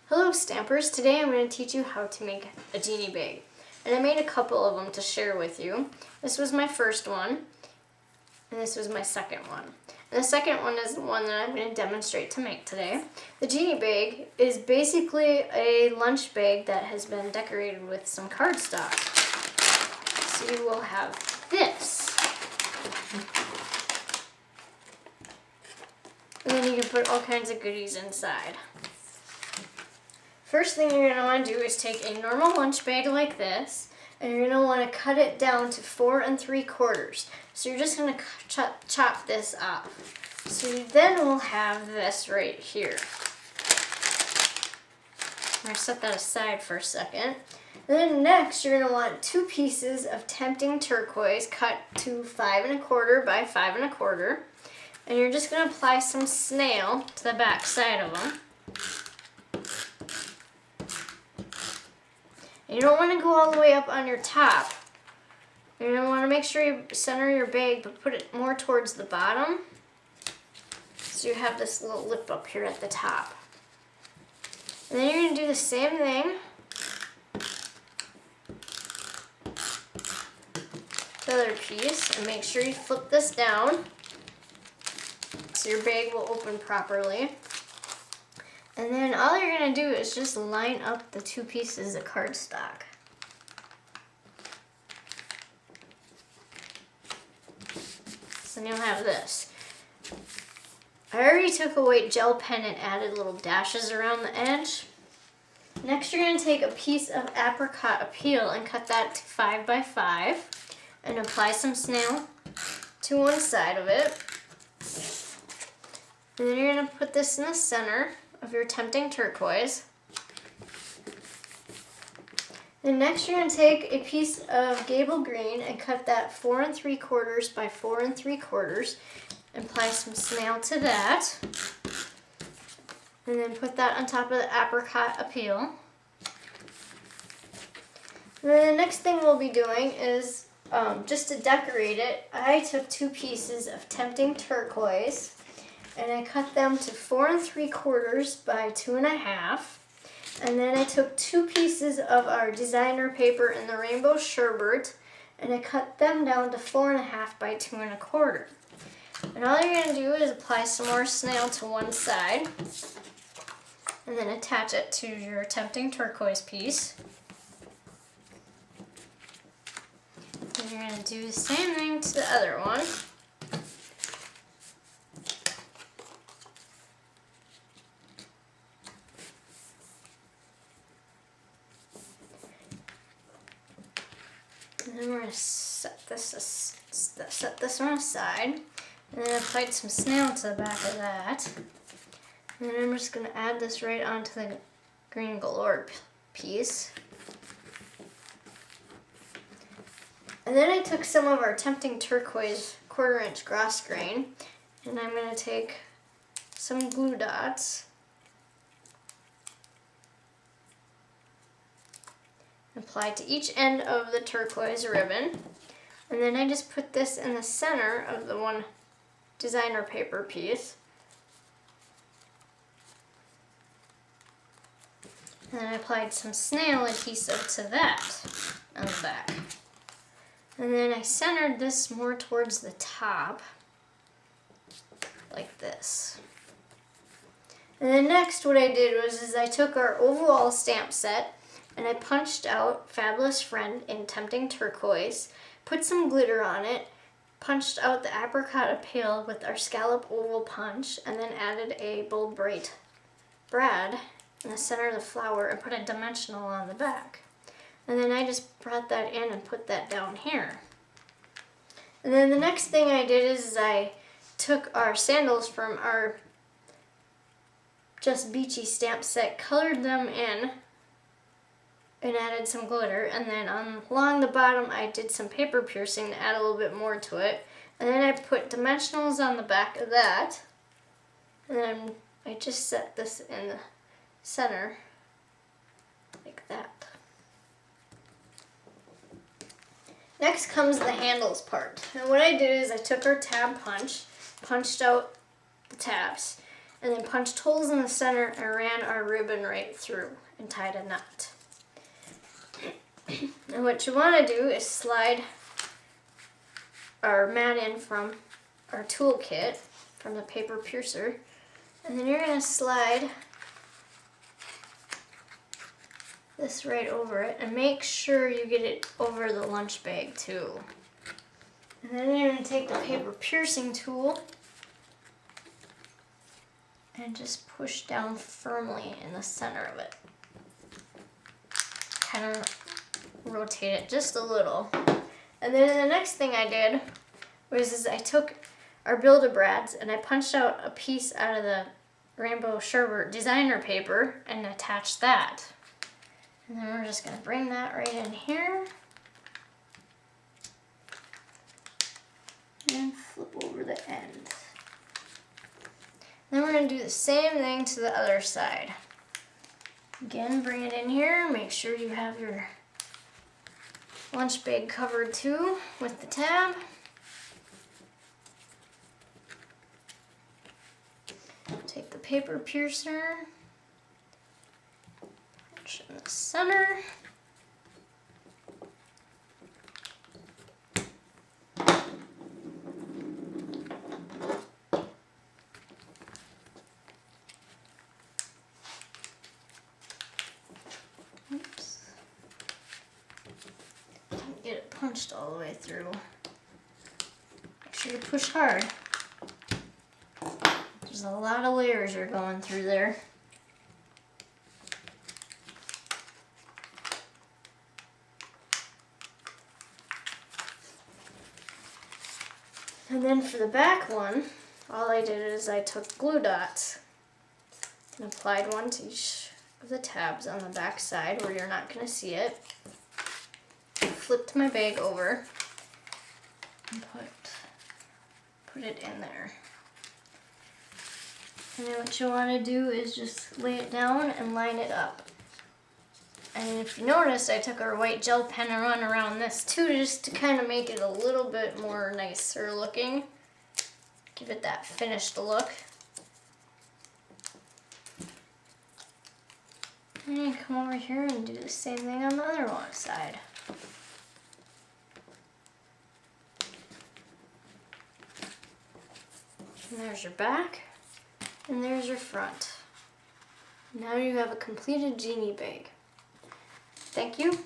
Hello Stampers, today I'm going to teach you how to make a genie bag. And I made a couple of them to share with you. This was my first one, and this was my second one. And the second one is the one that I'm going to demonstrate to make today. The genie bag is basically a lunch bag that has been decorated with some cardstock. So you will have this. And then you can put all kinds of goodies inside. First thing you're going to want to do is take a normal lunch bag like this, and you're going to want to cut it down to 4 3/4. So you're just going to chop this off. So you then will have this right here. I'm going to set that aside for a second. And then next you're going to want 2 pieces of Tempting Turquoise cut to 5 1/4 by 5 1/4. And you're just going to apply some snail to the back side of them. You don't want to go all the way up on your top. You're going to want to make sure you center your bag, but put it more towards the bottom. So you have this little lip up here at the top. And then you're going to do the same thing to the other piece. And make sure you flip this down so your bag will open properly. And then all you're going to do is just line up the 2 pieces of cardstock. So then you'll have this. I already took a white gel pen and added little dashes around the edge. Next you're going to take a piece of apricot appeal and cut that to 5 by 5 and apply some snail to one side of it. And then you're going to put this in the center of your Tempting Turquoise. Then next you're going to take a piece of Gable Green and cut that 4 3/4 by 4 3/4 and apply some snail to that. And then put that on top of the apricot appeal. And then the next thing we'll be doing is, just to decorate it, I took 2 pieces of Tempting Turquoise and I cut them to 4 3/4 by 2 1/2. And then I took 2 pieces of our designer paper in the Rainbow Sherbet and I cut them down to 4 1/2 by 2 1/4. And all you're going to do is apply some more snail to one side and then attach it to your Tempting Turquoise piece. And you're going to do the same thing to the other one. And then we're going to set this one aside. And then I applied some snail to the back of that. And then I'm just going to add this right onto the green galore piece. And then I took some of our Tempting Turquoise 1/4 inch gross grain. And I'm going to take some glue dots. Apply to each end of the turquoise ribbon. And then I just put this in the center of the one designer paper piece. And then I applied some snail adhesive to that on the back. And then I centered this more towards the top, like this. And then next what I did was I took our overall stamp set and I punched out Fabulous Friend in Tempting Turquoise, put some glitter on it, punched out the apricot appeal with our scallop oval punch, and then added a bold bright brad in the center of the flower and put a dimensional on the back. And then I just brought that in and put that down here. And then the next thing I did is I took our sandals from our Just Beachy stamp set, colored them in, and added some glitter, and then along the bottom I did some paper piercing to add a little bit more to it, and then I put dimensionals on the back of that, and then I just set this in the center like that. Next comes the handles part, and what I did is I took our tab punch, punched out the tabs, and then punched holes in the center and ran our ribbon right through and tied a knot. And what you want to do is slide our mat in from our toolkit, from the paper piercer, and then you're going to slide this right over it, and make sure you get it over the lunch bag too. And then you're going to take the paper piercing tool and just push down firmly in the center of it. Kind of rotate it just a little. And then the next thing I did was I took our Build-A-Brads and I punched out a piece out of the Rainbow Sherbet designer paper and attached that. And then we're just going to bring that right in here. And flip over the end. Then we're going to do the same thing to the other side. Again, bring it in here. Make sure you have your lunch bag covered too with the tab. Take the paper piercer. Punch in the center. Oops. Didn't get it punched all the way through. Make sure you push hard. There's a lot of layers you're going through there. And then for the back one, all I did is I took glue dots and applied one to each of the tabs on the back side where you're not going to see it. Flipped my bag over and put it in there. And then what you want to do is just lay it down and line it up. And if you notice, I took our white gel pen and run around this too, just to kind of make it a little bit more nicer looking. Give it that finished look. And come over here and do the same thing on the other one side. And there's your back, and there's your front. Now you have a completed Genie bag. Thank you.